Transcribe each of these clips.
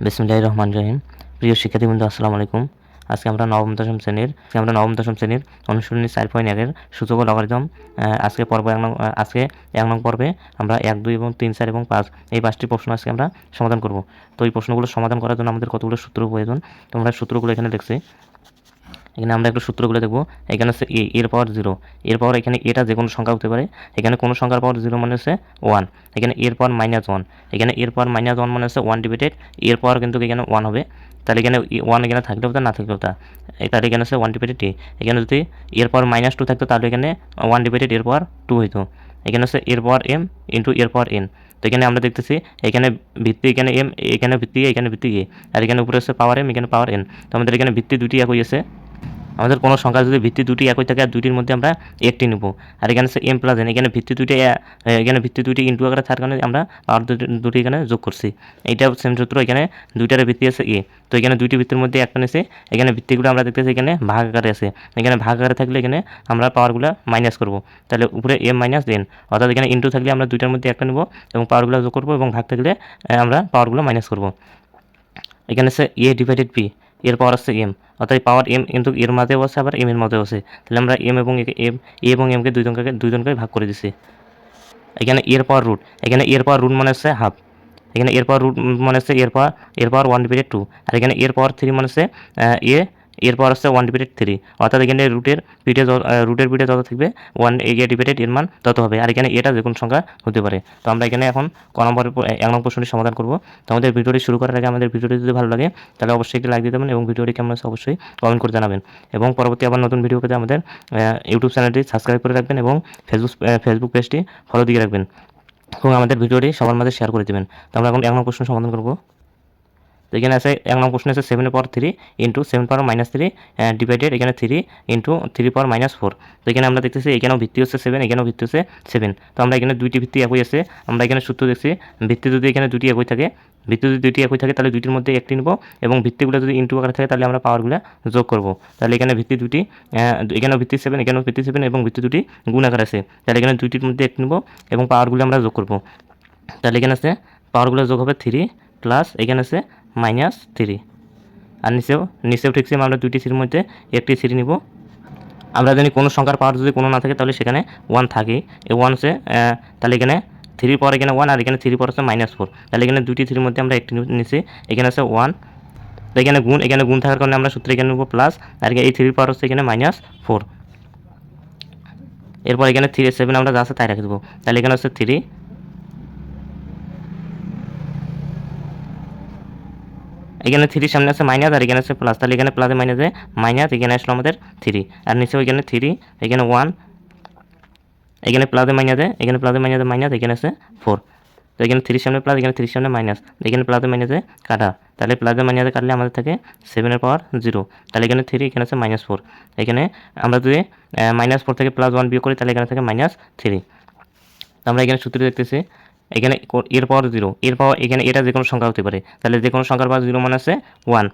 বিসমিল্লাহির রহমানির রহিম। প্রিয় শিক্ষার্থীবৃন্দ, আসসালামু আলাইকুম। আজকে আমরা নবম দশম শ্রেণীর অনুশীলনী 4.1 সূচক ও লগারিদম আজকে এক নং পর্বে আমরা 1, 2 এবং 3, 4 এবং 5 এই 5টি প্রশ্ন আজকে আমরা সমাধান করব। তো এই প্রশ্নগুলো সমাধান করার জন্য আমাদের কতগুলো সূত্র প্রয়োজন, তোমরা সূত্রগুলো এখানে লিখছি। এখানে আমরা একটু সূত্রগুলো দেখব। এখানে হচ্ছে এর পাওয়ার 0, এর পাওয়ার এখানে এটা যে কোনো সংখ্যা হতে পারে। এখানে কোনো সংখ্যার পাওয়ার 0 মানে হচ্ছে 1। এখানে এর পাওয়ার -1, এখানে এর পাওয়ার -1 মানে হচ্ছে 1 ডিভাইডেড এর পাওয়ার, কিন্তু এখানে 1 হবে। তাহলে এখানে 1 এখানে থাকলেও তা না থাকলেও তা, তাহলে এখানে হচ্ছে 1 ডিভাইডেড টি। এখানে যদি এর পাওয়ার -2 থাকতো তাহলে এখানে 1 ডিভাইডেড এর পাওয়ার 2 হইতো। এখানে হচ্ছে এর পাওয়ার m ইন্টু এর পাওয়ার n। তো এখানে আমরা দেখতেছি এখানে ভিত্তি এখানে m, এখানে ভিত্তি এখানে ভিত্তি a, আর এখানে উপরে হচ্ছে পাওয়ার m, এখানে পাওয়ার n। তো আমাদের এখানে ভিত্তি দুটি একই আছে। আমাদের কোনো সংখ্যা যদি ভিত্তি দুটি একই থাকে আর দুইটির মধ্যে আমরা একটি নেব। আর এখানে হচ্ছে m প্লাস n, এখানে ভিত্তি দুটি ইন্টু আকারে থাকার কারণে আমরা পাওয়ার দুটি এখানে যোগ করছি। এইটা সেম সূত্র। এখানে দুইটার ভিত্তি আছে a, তো এখানে দুইটি ভিত্তির মধ্যে একটা নিয়েছে। এখানে ভিত্তিগুলো আমরা দেখতেছি এখানে ভাগ আকারে আছে। এখানে ভাগ আকারে থাকলে এখানে আমরা পাওয়ারগুলো মাইনাস করব। তাহলে উপরে m মাইনাস n, অর্থাৎ এখানে ইন্টু থাকলে আমরা দুইটার মধ্যে একটা নেব এবং পাওয়ারগুলো যোগ করবো, এবং ভাগ থাকলে আমরা পাওয়ারগুলো মাইনাস করব। এখানে হচ্ছে a ডিভাইডেড b, এর পাওয়ার আছে m, অর্থাৎ পাওয়ার m কিন্তু এর মাঝেও আছে আবার m এর মধ্যেও আছে। তাহলে আমরা m এবং m কে দুইজনকে ভাগ করে দিছি। এখানে এর পাওয়ার রুট, এখানে এর পাওয়ার রুট মানে হচ্ছে হাফ। এখানে এর পাওয়ার রুট মানে হচ্ছে এর পাওয়ার 1 ডিভাইডেড 2। আর এখানে এর পাওয়ার 3 মানে হচ্ছে এর পাওয়ার হচ্ছে 1 ডিভাইডেড 3, অর্থাৎ এখানে রুটের পিঠে যত থাকবে 1 এ ডিভাইডেড এর মান তত হবে। আর এখানে এটা যে কোনো সংখ্যা হতে পারে। তো আমরা এখানে এখন ক নম্বরের 1 নম্বর প্রশ্নটি সমাধান করব। তো আমাদের ভিডিওটি শুরু করার আগে আমাদের ভিডিওটি যদি ভালো লাগে তাহলে অবশ্যই একটি লাইক দিয়ে দেবেন, এবং ভিডিওটি কেমন আছে অবশ্যই কমেন্ট করে জানাবেন। এবং পরবর্তী আবার নতুন ভিডিও পেতে আমাদের ইউটিউব চ্যানেলটি সাবস্ক্রাইব করে রাখবেন, এবং ফেসবুক পেজটি ফলো দিয়ে রাখবেন, এবং আমাদের ভিডিওটি সবার মাঝে শেয়ার করে দেবেন। তো আমরা এখন 1 নম্বর প্রশ্ন সমাধান করব। তো এখানে আছে 1 নম্বর প্রশ্ন আছে 7 এর পাওয়ার 3 ইন্টু 7 পাওয়ার -3 ডিভাইডেড এখানে 3 ইন্টু 3 পাওয়ার -4। তো এখানে আমরা দেখতেছি এখানেও ভিত্তি হচ্ছে 7, এখানেও ভিত্তি হচ্ছে 7। তো আমরা এখানে দুইটি ভিত্তি একই আছে। আমরা এখানে সূত্র দেখছি, ভিত্তি যদি এখানে দুটি একই থাকে, তাহলে দুইটির মধ্যে একটি নেব, এবং ভিত্তিগুলো যদি ইন্টু আকারে থাকে তাহলে আমরা পাওয়ারগুলো যোগ করব। তাহলে এখানে ভিত্তি দুটি, এখানেও ভিত্তি 7, এখানেও ভিত্তি 7, এবং ভিত্তি দুটি গুণ আকারে আছে। তাহলে এখানে দুইটির মধ্যে একটি নেব এবং পাওয়ারগুলো আমরা যোগ করব। তাহলে এখানে আছে পাওয়ারগুলো যোগ হবে 3 প্লাস এখানে আছে -3। আর নিচেও ঠিক সেম, আমরা দুইটি সিরির মধ্যে একটি সিরি নিব। আমরা জানি কোনো সংখ্যার পাওয়ার যদি কোনো না থাকে তাহলে সেখানে 1 থাকে। এই 1 আছে, তাহলে এখানে 3 পাওয়ার এখানে 1, আর এখানে 3 পাওয়ার হচ্ছে -4। তাহলে এখানে দুইটি সিরির মধ্যে আমরা একটি নিচ্ছি। এখানে আছে 1, তো এখানে গুণ থাকার কারণে আমরা সূত্রে এখানে নেব প্লাস, আর এই 3 পাওয়ার হচ্ছে এখানে -4। এরপর এখানে 3 7 আমরা যা আছে তাই রেখে দেবো। তাহলে এখানে হচ্ছে 3, এখানে 3 সামনে আছে মাইনাস, আর এখানে আছে প্লাস। তাহলে এখানে প্লাসে মাইনাসে মাইনাস, এখানে আসলো আমাদের 3, আর নিচেও এখানে 3, এখানে 1, এখানে প্লাসে মাইনাসে মাইনাস, এখানে আছে 4। তো এখানে 3 সামনে প্লাস, এখানে 3 সামনে মাইনাস, এখানে প্লাসে মাইনাসে কাটা। তাহলে প্লাসে মাইনাসে কাটলে আমাদের থাকে 7 এর পাওয়ার 0। তাহলে এখানে 3, এখানে আছে -4। এখানে আমরা যদি -4 থেকে +1 বিয়োগ করি তাহলে এখানে থাকে -3। আমরা এখানে সূত্র দেখতেছি এখানে এর পাওয়ার 0, এর পাওয়ার এখানে এটা যে কোনো সংখ্যা হতে পারে। তাহলে যে কোনো সংখ্যার পাওয়ার 0 মানে আছে 1,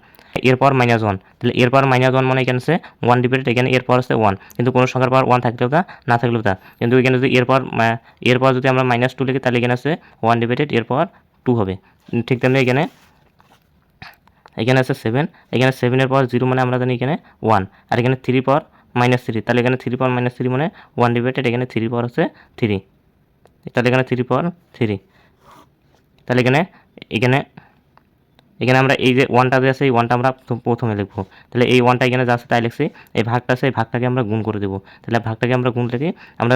এর পাওয়ার -1। তাহলে এর পাওয়ার -1 মানে এখানে আছে 1 ডিভাইডেড এখানে এর পাওয়ার আছে 1, কিন্তু কোনো সংখ্যার পাওয়ার 1 থাকলেও তা না থাকলেও তা। কিন্তু এখানে যদি এর পাওয়ার যদি আমরা -2 লিখি তাহলে এখানে আছে 1 ডিভাইডেড এর পাওয়ার 2 হবে। ঠিক তেমনি এখানে আছে 7, এখানে 7 এর পাওয়ার 0 মানে আমরা জানি এখানে 1, আর এখানে 3 পাওয়ার -3। তাহলে এখানে 3 পাওয়ার -3 মানে 1 ডিভাইডেড এখানে 3 পাওয়ার হচ্ছে 3। তাহলে এখানে 3 পাওয়ার 3। তাহলে এখানে আমরা এই যে 1টা যে আছে এই 1টা আমরা প্রথমে লিখবো। তাহলে এই 1টা এখানে যা আছে তাই লিখছি। এই ভাগটা আছে, এই ভাগটাকে আমরা গুণ করে দেবো। তাহলে ভাগটাকে আমরা গুণ লিখি। আমরা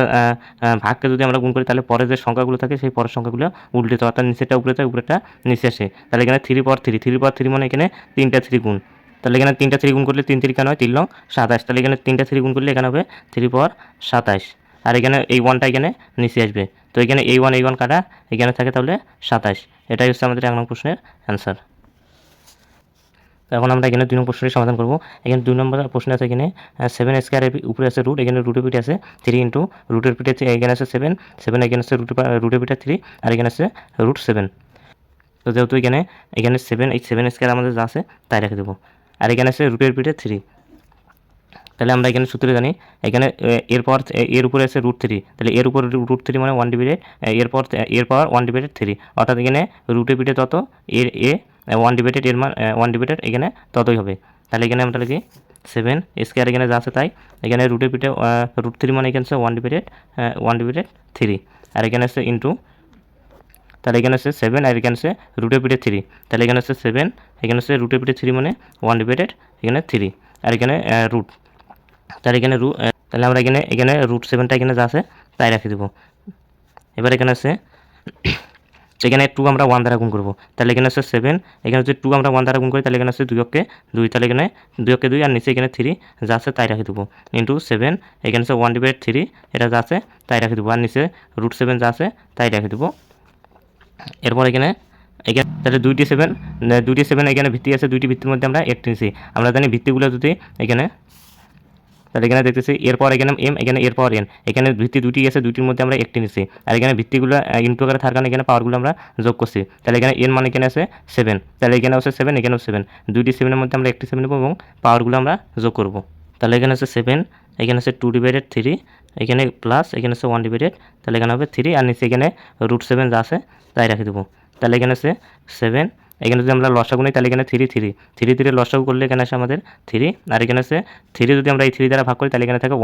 ভাগকে যদি আমরা গুণ করি তাহলে পরে যে সংখ্যাগুলো থাকে সেই পরের সংখ্যাগুলো উল্টে যাওয়া, অর্থাৎ নিচেরটা উপরে যায়, উপরেরটা নিচে আসে। তাহলে এখানে 3 পাওয়ার 3 মানে এখানে 3টা 3 গুণ। তাহলে এখানে 3টা 3 গুণ করলে 3 3 কেন হয় 3 লং 27। তাহলে এখানে 3টা 3 গুণ করলে এখানে হবে 3 পাওয়ার 27। আর এখানে এই 1টা এখানে নিচে আসবে। তো এখানে এই 1 কাটা, এখানে থাকে তাহলে 27। এটাই হচ্ছে আমাদের 1 নং প্রশ্নের অ্যান্সার। এখন আমরা এখানে 2 নম্বর প্রশ্নের সমাধান করব। এখানে 2 নম্বর প্রশ্ন আছে, এখানে 7 স্কয়ারের উপরে আছে রুট, এখানে রুটের পিঠে আছে 3 ইন্টু রুটের পিঠে এখানে আছে 7, এখানে আছে রুটের পিঠে 3, আর এখানে আছে √7। তো যেহেতু এখানে 7, এই 7 স্কয়ার আমাদের যা আছে তাই রেখে দেবো। আর এখানে আছে রুটের পিঠে 3। তাহলে আমরা এখানে সূত্রে জানি এখানে এর উপরে আছে √3, তাহলে এর উপরে √3 মানে 1 ডিভাইডেড এর পাওয়ার 1 ডিভাইডেড 3, অর্থাৎ এখানে রুটের পিঠে তত ওয়ান ডিভাইডেড এর মান ওয়ান ডিভাইডেড এখানে ততই হবে। তাহলে এখানে আমরা লিখি 7 স্কোয়ার এখানে যা আছে তাই, এখানে রুটের পিঠে রুট 3 মানে এখানে ওয়ান ডিভাইডেড 3, আর এখানে আছে ইন্টু, তাহলে এখানে আছে 7 আর এখানে আছে রুটের পিঠে 3, তাহলে এখানে আছে 7, এখানে আছে রুটের পিঠে 3 মানে ওয়ান ডিভাইডেড এখানে 3, আর এখানে রুট, তাহলে এখানে তাহলে আমরা এখানে রুট 7টা এখানে যা আছে তাই রেখে দেবো। এবার এখানে আছে এখানে 2 আমরা 1 দ্বারা গুণ করবো, তাহলে এখানে আছে 7, এখানে যদি 2 আমরা 1 দ্বারা গুণ করি তাহলে এখানে আছে 2 অক্ষে 2, তাহলে এখানে 2 অক্ষে 2 আর নিচে এখানে 3 যা আছে তাই রেখে দেবো, ইন্টু 7 এখানে আছে 1/3 এটা যা আছে তাই রেখে দেবো, আর নিচে রুট 7 যা আছে তাই রেখে দেবো। এরপর এখানে তাহলে দুইটি 7 এখানে ভিত্তি আছে, দুইটি ভিত্তির মধ্যে আমরা 8 নিয়েছি। আমরা জানি ভিত্তিগুলো যদি এখানে, তাহলে এখানে দেখতেছি এরপর এখানে এম, এখানে এরপর এন, এখানে ভিত্তি দুটি আছে, দুইটির মধ্যে আমরা একটি নিচ্ছি, আর এখানে ভিত্তিগুলো ইনটু আকারে থাকার কারণে এখানে পাওয়ারগুলো আমরা যোগ করছি। তাহলে এখানে এন মানে এখানে আছে 7, তাহলে এখানে আছে 7, এখানেও 7, দুইটি 7-এর মধ্যে আমরা একটি 7 নেব এবং পাওয়ারগুলো আমরা যোগ করব। তাহলে এখানে আছে 7, এখানে আছে 2/3, এখানে প্লাস এখানে আছে 1/, তাহলে এখানে হবে 3, আর নিচে এখানে রুট 7 যা আছে তাই রেখে দেবো। তাহলে এখানে আছে 7, এখানে যদি আমরা লসাগু নিই তাহলে এখানে 3 লসাগু করলে এখানে আসে আমাদের 3, আর এখানে আছে 3 যদি আমরা এই 3 দ্বারা ভাগ করি তাহলে এখানে থাকে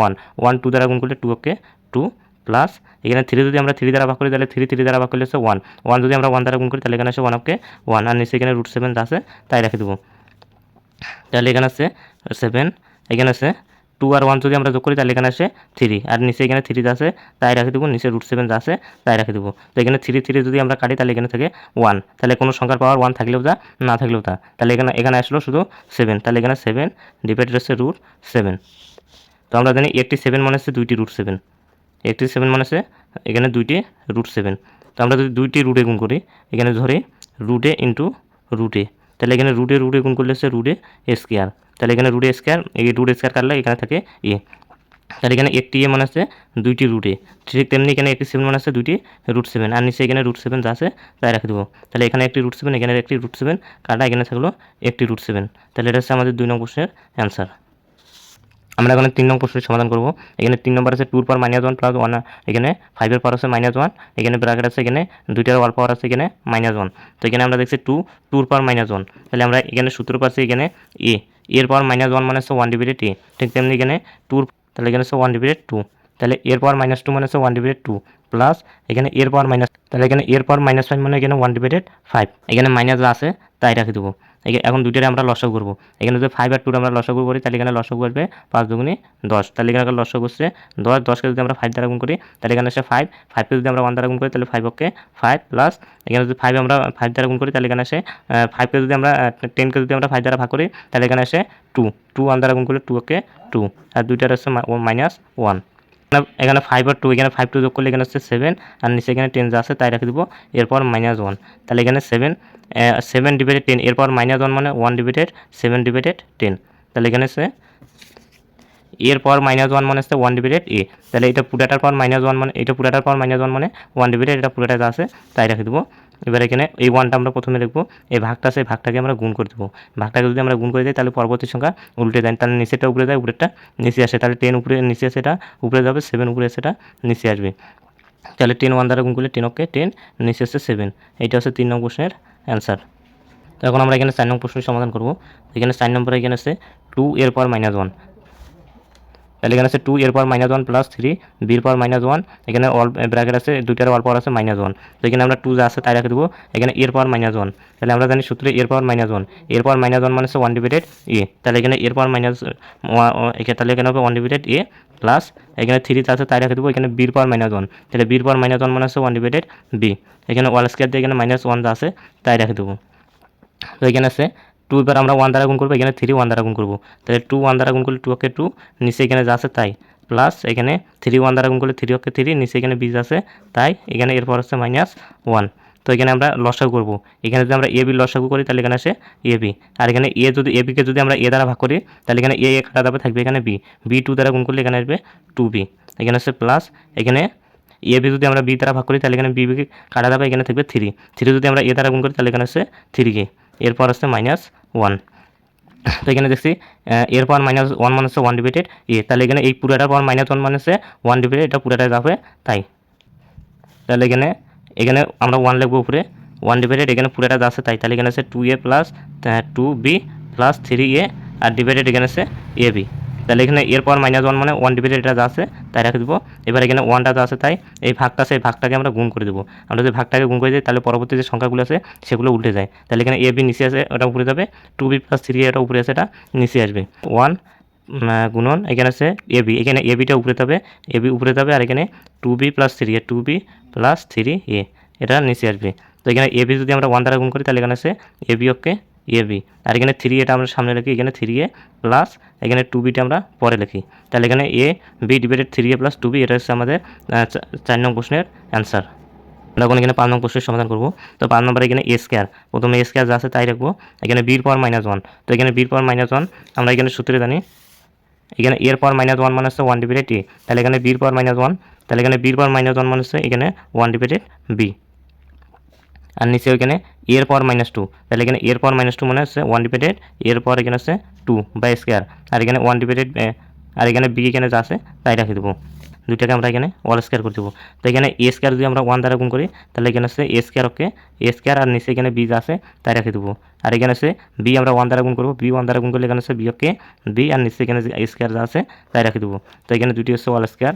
1 2 দ্বারা গুণ করলে 2 অক্ষে 2, প্লাস এখানে 3 যদি আমরা 3 দ্বারা ভাগ করি তাহলে 3 দ্বারা ভাগ করলে হচ্ছে 1 যদি আমরা 1 দ্বারা গুণ করি তাহলে এখানে আসে 1 অক্ষে 1, আর নিচে এখানে রুট 7 যা আছে তাই রেখে দেবো। তাহলে এখানে আছে 7, এখানে আছে 2 আর 1 যদি আমরা যোগ করি তাহলে এখানে আসে 3, আর নিচে এখানে 3 যা আছে তাই রেখে দেবো, নিচে রুট 7 যা আছে তাই রেখে দেবো। তো এখানে 3 যদি আমরা কাটি তাহলে এখানে থাকে 1, তাহলে কোনো সংখ্যার পাওয়ার 1 থাকলেও যা না থাকলেও তা, তাহলে এখানে আসলো শুধু 7, তাহলে এখানে 7 ডিভাইডেড হচ্ছে রুট 7। তো আমরা জানি একটি 7 মানে হচ্ছে দুইটি রুট 7, একটি 7 মানে হচ্ছে এখানে দুইটি রুট 7। তো আমরা যদি দুইটি রুটে গুণ করি, এখানে ধরি রুটে ইন্টু রুটে, তাহলে এখানে রুটে গুণ করলে হচ্ছে রুটে স্কোয়ার, তাহলে এখানে রুটে স্কোয়ার, এই রুট স্কোয়ার কাটলে এখানে থাকে এ, তাহলে এখানে একটি এ মানে আছে দুইটি রুটে, ঠিক তেমনি এখানে একটি 7 মানে আছে দুইটি রুট 7, আর নিচে এখানে রুট 7 যা আছে তাই রেখে দেবো। তাহলে এখানে একটি রুট 7, এখানে একটি রুট 7 কাটা, এখানে থাকলো একটি রুট 7, তাহলে এটা হচ্ছে আমাদের 2 নং প্রশ্নের অ্যান্সার। আমরা এখানে 3 নং প্রশ্নের সমাধান করব। এখানে 3 নম্বর আছে 2 পাওয়ার -1 প্লাস 1, এখানে 5 এর পাওয়ার আছে -1, এখানে ব্র্যাকেট আছে, এখানে দুইটার অল পাওয়ার আছে এখানে -1। তো এখানে আমরা দেখছি 2 পাওয়ার -1, তাহলে আমরা এখানে সূত্র পাচ্ছি এখানে এর পাওয়ার -1 মানে হচ্ছে 1/a, ঠিক তেমনি এখানে 2, তাহলে এখানে হচ্ছে 1/2, তাহলে এর পাওয়ার -2 মানে হচ্ছে 1/2 প্লাস এখানে এর পাওয়ার তাহলে এখানে এর পাওয়ার -5 মানে এখানে 1/5, এখানে মাইনাস যা আছে তাই রাখি দেবো। এখন দুইটারে আমরা লসাগু করবো, এখানে যদি 5 আর 2 আমরা লসাগু করি তাহলে এখানে লসাগু আসবে 5 দুগুণে 10, তাহলে এখানে লসাগু হচ্ছে 10কে যদি আমরা 5 দ্বারা গুণ করি তাহলে এখানে আসে 5কে যদি আমরা 1 দ্বারা গুণ করি তাহলে 5 অক্ষে 5, প্লাস এখানে যদি 5 আমরা 5 দ্বারা গুণ করি তাহলে এখানে আসে 5কে যদি আমরা 10কে যদি আমরা 5 দ্বারা ভাগ করি তাহলে এখানে আসে 2 1 দ্বারা গুণ করলে 2 অক্ষে 2, আর দুইটার হচ্ছে -1। এখানে 5 আর 2, এখানে 5 2 যোগ করলে এখানে হচ্ছে 7, আর নিচে এখানে 10 যা আছে তাই রেখে দেবো, এরপর -1, তাহলে এখানে 7/10, এরপর -1 মানে 1/7/10, তাহলে এখানে হচ্ছে এরপর -1 মানে হচ্ছে 1/a, তাহলে এটা পুরাটার পর -1 মানে এটা পুরাটার পর -1 মানে 1/, এটা পুরাটা যা আছে তাই রেখে দেবো। এবার এখানে এই 1টা আমরা প্রথমে লিখবো, এই ভাগটা আছে, ভাগটাকে আমরা গুণ করে দেবো, ভাগটাকে যদি আমরা গুণ করে দিই তাহলে পরবর্তী সংখ্যা উল্টে যায়, তাহলে নিচেটা উপরে যায় উপরেরটা নিচে আসে, তাহলে 10 উপরে নিচে আসে এটা উপরে যাবে, 7 উপরে আসে এটা নিচে আসবে, তাহলে 10 1 দ্বারা গুণ করলে 10 অক্ষে 10, নিচে আসছে 7, এইটা হচ্ছে 3 নং প্রশ্নের অ্যান্সার। তো এখন আমরা এখানে 4 নং প্রশ্নের সমাধান করবো। এখানে 4 নম্বরে এখানে আছে 2 এর পাওয়ার -1, তাহলে এখানে আছে 2 এর পাওয়ার -1 প্লাস 3 b এর পাওয়ার -1, এখানে অল ব্র্যাকেট আছে, দুইটার অল পাওয়ার আছে -1, তো এখানে আমরা 2 যা আছে তাই রেখে দেবো, এখানে এর পাওয়ার -1, তাহলে আমরা জানি সূত্রে এর পাওয়ার -1, এর পাওয়ার -1 মানে হচ্ছে 1/a, তাহলে এখানে এর পাওয়ার তাহলে এখানে হবে 1/a প্লাস এখানে 3 যা আছে তাই রেখে দেবো, এখানে b এর পাওয়ার -1, তাহলে b এর পাওয়ার -1 মানে হচ্ছে 1/b, এখানে অল স্কয়ার দিয়ে এখানে -1 যা আছে তাই রেখে দেবো। তো এখানে আছে 2 এবার আমরা 1 দ্বারা গুণ করবো, এখানে 3 1 দ্বারা গুণ করবো, তাহলে 2 1 দ্বারা গুণ করলে 2 অক্ষে 2, নিচে এখানে যা আছে তাই, প্লাস এখানে 3 1 দ্বারা গুণ করলে 3 অক্ষে 3, নিচে এখানে বীজ আছে তাই, এখানে এরপর হচ্ছে -1। তো এখানে আমরা লসাগু করবো, এখানে যদি আমরা এ বি লসাগু করি তাহলে এখানে আসে এ বি, আর এখানে এ বিকে যদি আমরা এ দ্বারা ভাগ করি তাহলে এখানে এ কাটা যাবে, থাকবে এখানে বি 2 দ্বারা গুণ করলে এখানে আসবে 2b, এখানে আছে প্লাস এখানে এ বি যদি আমরা বি দ্বারা ভাগ করি তাহলে এখানে বিকে কাটা যাবে, এখানে থাকবে 3 যদি আমরা এ দ্বারা গুণ করি তাহলে এখানে আছে 3k, এরপর আসছে -1। তো এখানে দেখছি এরপর -1 মানে হচ্ছে 1/a, তাহলে এখানে এই পুরাটার পর -1 মানে হচ্ছে 1/a, এটা পুরাটা যাবে তাই, তাহলে এখানে আমরা 1 লিখবো উপরে, ওয়ান ডিভাইডেড এখানে পুরোটা যা আছে তাই, তাহলে এখানে আছে 2a plus 2b plus 3a আর ডিভাইডেড এখানে আছে ab। তাহলে এখানে এর পর -1 মানে 1 ডিভাইডেড এটা যা আছে তাই রেখে দেবো। এবার এখানে 1টা যা আছে তাই এই ভাগটা আছে, এই ভাগটাকে আমরা গুণ করে দেবো। আমরা যদি ভাগটাকে গুণ করে দিই তাহলে পরবর্তী যে সংখ্যাগুলো আছে সেগুলো উল্টে যায়। তাহলে এখানে ab নিচে আছে, ওটা উপরে যাবে, 2b প্লাস 3a এটা উপরে আছে, এটা নিচে আসবে। 1 গুণন এখানে আছে ab, এখানে abটা উপরে যাবে, ab উপরে যাবে, আর এখানে 2b plus 3a 2b plus 3a এটা নিচে আসবে। তো এখানে ab যদি আমরা 1 দ্বারা গুণ করি তাহলে এখানে আছে ab ওকে ab, আর এখানে 3 এটা আমরা সামনে লিখি, এখানে 3a প্লাস এখানে 2bটা আমরা পরে লিখি। তাহলে এখানে a b divided 3a plus 2b এটা হচ্ছে আমাদের 4 নং প্রশ্নের অ্যান্সার। আমরা এখন এখানে 5 নং প্রশ্নের সমাধান করব। তো 5 নম্বরে এখানে a স্কয়ার, প্রথমে a স্কয়ার যা আছে তাই রাখবো। এখানে b এর পাওয়ার -1, তো এখানে b এর পাওয়ার -1 আমরা এখানে সূত্রে জানি, এখানে এর পাওয়ার -1 মানে হচ্ছে 1 ডিভাইডেড a, তাহলে এখানে b এর পাওয়ার -1, তাহলে এখানে b এর পাওয়ার -1 মানে হচ্ছে এখানে 1 ডিভাইডেড b, আর নিচে ওইখানে এর পাওয়ার -2, তাহলে এখানে এর পাওয়ার -2 মানে হচ্ছে 1 ডিভাইডেড এর পাওয়ার এখানে আছে 2 বাই স্কয়ার, আর এখানে 1 ডিভাইডেড আর এখানে b এখানে যা আছে তাই রেখে দেবো, দুইটাকে আমরা এখানে অল স্কয়ার করে দেবো। তো এখানে a স্কয়ার যদি আমরা 1 দ্বারা গুণ করি তাহলে এখানে আছে a square okay a square, আর নিচে এখানে b যা আছে তাই রেখে দেবো। আর এখানে আছে b আমরা 1 দ্বারা গুণ করবো, b 1 দ্বারা গুণ করলে এখানে আছে b ওকে b, আর নিচে এখানে যে a স্কয়ার যা আছে তাই রেখে দেবো। তো এখানে দুটি হচ্ছে অল স্কয়ার।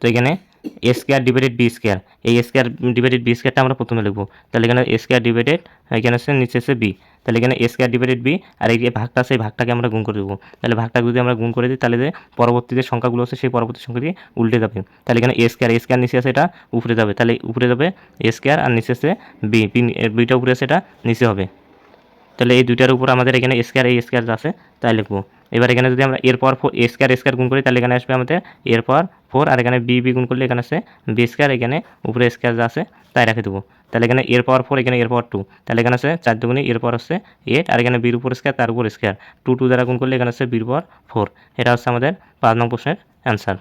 তো এখানে এ স্কয়ার ডিভাইডেড বি স্কয়ার, এই স্কয়ার ডিভাইডেড বি স্কয়ারটা আমরা প্রথমে লিখবো। তাহলে এখানে এ স্কয়ার ডিভাইডেড এখানে আছে নিচে আছে বি, তাহলে এখানে এ স্কয়ার ডিভাইডেড বি, আর এই যে ভাগটা আছে এই ভাগটাকে আমরা গুণ করে দেবো। তাহলে ভাগটা যদি আমরা গুণ করে দিই তাহলে যে পরবর্তী যে সংখ্যাগুলো আছে সেই পরবর্তী সংখ্যাটি উল্টে যাবে। তাহলে এখানে এ স্কয়ার নিচে আছে এটা উপরে যাবে, তাহলে উপরে যাবে এ স্কয়ার, আর নিচে আছে বি, বিটা উপরে আছে এটা নিচে হবে। তাহলে এই দুইটার উপর আমাদের এখানে স্কয়ার এই স্কয়ার আছে তাই লিখবো। এবার এখানে যদি আমরা এর পর এ স্কয়ার গুণ করি তাহলে এখানে আসবে আমাদের এর পর 4, আর এখানে বি গুণ করলে এখানে আছে বি স্কয়ার, এখানে উপরে স্কয়ার যা আছে তাই রেখে দেবো। তাহলে এখানে এর পাওয়ার 4, এখানে এর পাওয়ার 2, তাহলে এখানে আছে 4 দুগুণে এর পাওয়ার হচ্ছে 8, আর এখানে বির উপর স্কয়ার তার উপর স্কয়ার 2 দ্বারা গুণ করলে এখানে আছে বির পাওয়ার 4। এটা হচ্ছে আমাদের 5 নং প্রশ্নের অ্যান্সার।